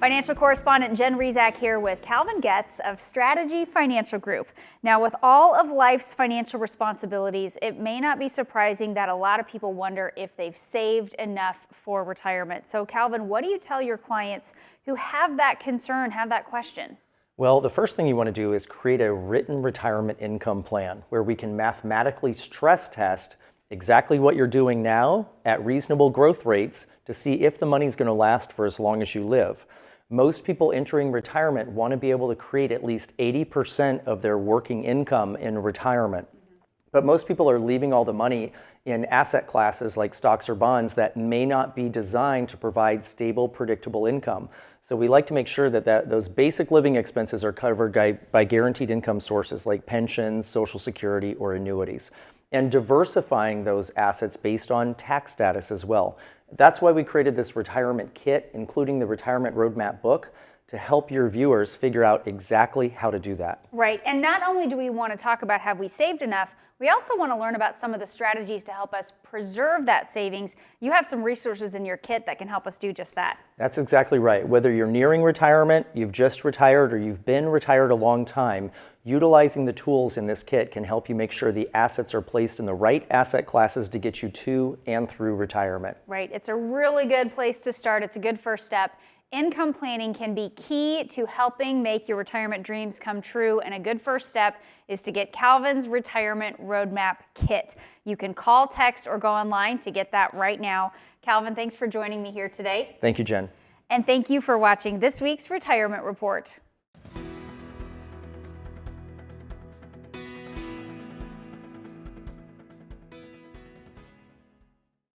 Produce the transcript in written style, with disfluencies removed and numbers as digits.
Financial correspondent Jen Rezac here with Calvin Getz of Strategy Financial Group. Now, with all of life's financial responsibilities, it may not be surprising that a lot of people wonder if they've saved enough for retirement. So, Calvin, what do you tell your clients who have that concern, have that question? Well, the first thing you want to do is create a written retirement income plan where we can mathematically stress test exactly what you're doing now at reasonable growth rates to see if the money's going to last for as long as you live. Most people entering retirement want to be able to create at least 80% of their working income in retirement. But most people are leaving all the money in asset classes like stocks or bonds that may not be designed to provide stable, predictable income. So we like to make sure that those basic living expenses are covered by guaranteed income sources like pensions, Social Security, or annuities, and diversifying those assets based on tax status as well. That's why we created this retirement kit, including the retirement roadmap book, to help your viewers figure out exactly how to do that. Right, and not only do we want to talk about have we saved enough, we also want to learn about some of the strategies to help us preserve that savings. You have some resources in your kit that can help us do just that. That's exactly right. Whether you're nearing retirement, you've just retired, or you've been retired a long time, utilizing the tools in this kit can help you make sure the assets are placed in the right asset classes to get you to and through retirement. Right, it's a really good place to start. It's a good first step. Income planning can be key to helping make your retirement dreams come true, and a good first step is to get Calvin's Retirement Roadmap Kit. You can call, text, or go online to get that right now. Calvin, thanks for joining me here today. Thank you, Jen. And thank you for watching this week's Retirement Report.